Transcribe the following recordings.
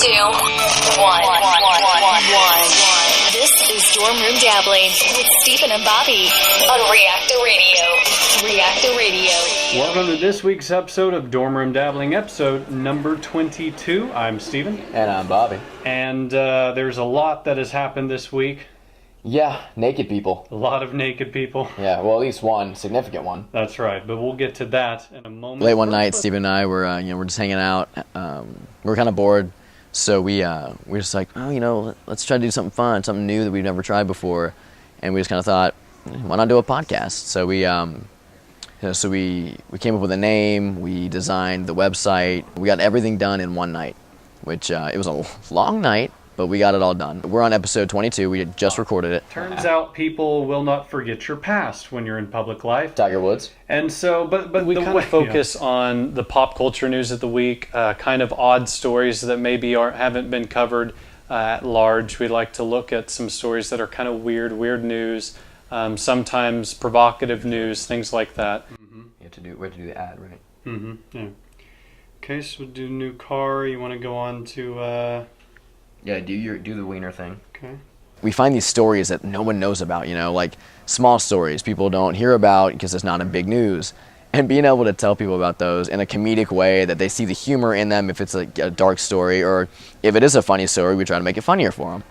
1. This is Dorm Room Dabbling with Stephen and Bobby on Reactor Radio. Reactor Radio. Welcome to this week's episode of Dorm Room Dabbling, episode number 22. I'm Stephen. And I'm Bobby. And there's a lot that has happened this week. Yeah, naked people. A lot of naked people. Yeah, well, at least one significant one. That's right, but we'll get to that in a moment. Late one night, Steve and I were, we're just hanging out. We're kind of bored, so we're just like, let's try to do something fun, something new that we've never tried before, and we just kind of thought, why not do a podcast? So we came up with a name, we designed the website, we got everything done in one night, which it was a long night. But we got it all done. We're on episode 22. We had just recorded it. Turns out people will not forget your past when you're in public life. Tiger Woods. And so, but we kind of focus on the pop culture news of the week, kind of odd stories that maybe haven't been covered at large. We like to look at some stories that are kind of weird news, sometimes provocative news, things like that. Mm-hmm. We have to do the ad, right? Mm-hmm. Yeah. Okay, so we'll do new car. You want to go on to... Yeah, do the wiener thing. Okay. We find these stories that no one knows about, like small stories people don't hear about because it's not in big news. And being able to tell people about those in a comedic way that they see the humor in them if it's like a dark story, or if it is a funny story, we try to make it funnier for them.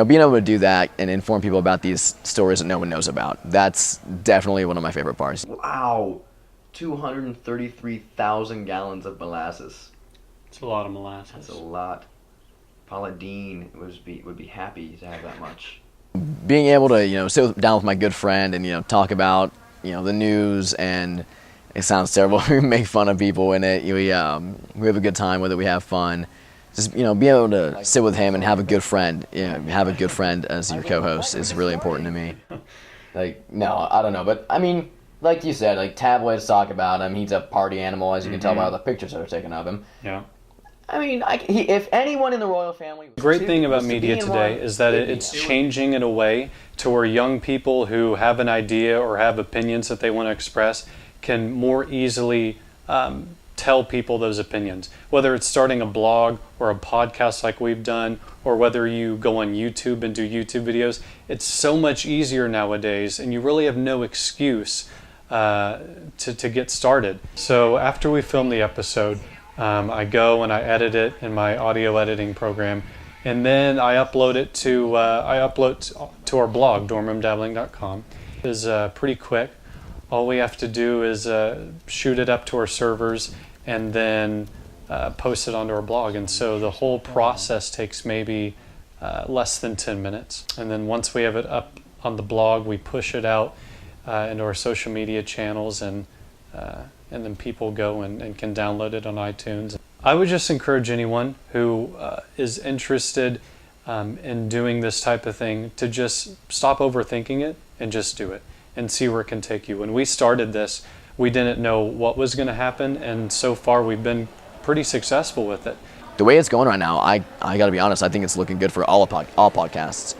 Being able to do that and inform people about these stories that no one knows about, that's definitely one of my favorite parts. Wow, 233,000 gallons of molasses. It's a lot of molasses. That's a lot. Paula Dean would be happy to have that much. Being able to sit down with my good friend and talk about the news, and it sounds terrible. We make fun of people in it. We have a good time with it. We have fun. Just be able to sit with him and have a good friend. Have a good friend as your co-host is really important to me. No, I don't know, but I mean, like you said, tabloids talk about him. He's a party animal, as you can tell by all the pictures that are taken of him. Yeah. I mean, if anyone in the royal family... The great thing about media today is that it's changing in a way to where young people who have an idea or have opinions that they want to express can more easily tell people those opinions. Whether it's starting a blog or a podcast like we've done, or whether you go on YouTube and do YouTube videos, it's so much easier nowadays, and you really have no excuse to get started. So after we film the episode... I go and I edit it in my audio editing program, and then I upload it to our blog, dormroomdabbling.com. It's pretty quick. All we have to do is shoot it up to our servers and then post it onto our blog. And so the whole process takes maybe less than 10 minutes. And then once we have it up on the blog, we push it out into our social media channels, and then people go and can download it on iTunes. I would just encourage anyone who is interested in doing this type of thing to just stop overthinking it and just do it and see where it can take you. When we started this, we didn't know what was going to happen, and so far we've been pretty successful with it. The way it's going right now, I got to be honest, I think it's looking good for all podcasts.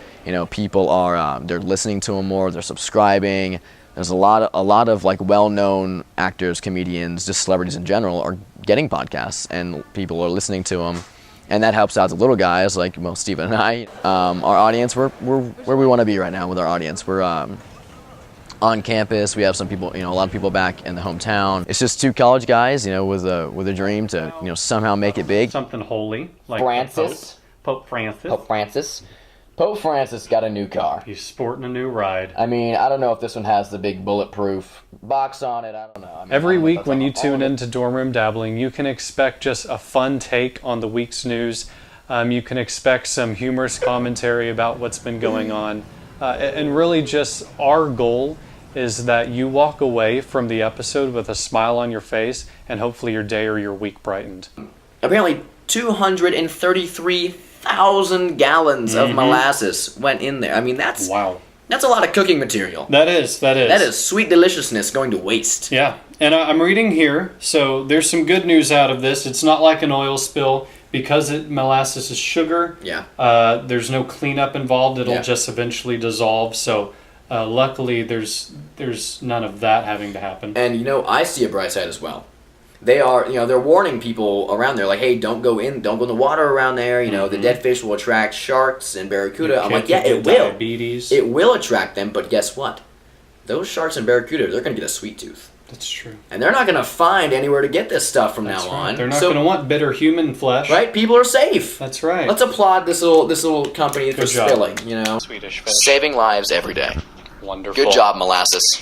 People are they're listening to them more, they're subscribing. There's a lot of well-known actors, comedians, just celebrities in general are getting podcasts, and people are listening to them, and that helps out the little guys like Stephen and I. Our audience, we're where we want to be right now with our audience. We're on campus. We have some people, a lot of people back in the hometown. It's just two college guys, with a dream to somehow make it big. Something holy like Pope Francis. Pope Francis got a new car. He's sporting a new ride. I mean, I don't know if this one has the big bulletproof box on it. I don't know. Every week when you tune into Dorm Room Dabbling, you can expect just a fun take on the week's news. You can expect some humorous commentary about what's been going on. And really just our goal is that you walk away from the episode with a smile on your face, and hopefully your day or your week brightened. Apparently 233,000 gallons of molasses went in there. I mean, that's a lot of cooking material. That is. That is sweet deliciousness going to waste. Yeah, and I'm reading here, so there's some good news out of this. It's not like an oil spill because molasses is sugar. Yeah. There's no cleanup involved. It'll just eventually dissolve. So luckily, there's none of that having to happen. And I see a bright side as well. they are, they're warning people around there, like, hey, don't go in the water around there. The dead fish will attract sharks and barracuda. I'm like, yeah, it will. Diabetes. It will attract them, but guess what? Those sharks and barracuda, they're going to get a sweet tooth. That's true. And they're not going to find anywhere to get this stuff from now on. They're not going to want bitter human flesh. Right? People are safe. That's right. Let's applaud this little company for spilling, Swedish fish. Saving lives every day. Wonderful. Good job, Molasses.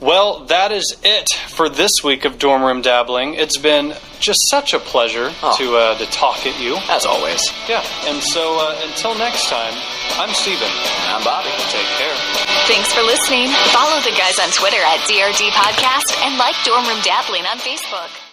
Well, that is it for this week of Dorm Room Dabbling. It's been just such a pleasure to talk at you. As always. Yeah, and so until next time, I'm Steven. And I'm Bobby. Take care. Thanks for listening. Follow the guys on Twitter at DRD Podcast and like Dorm Room Dabbling on Facebook.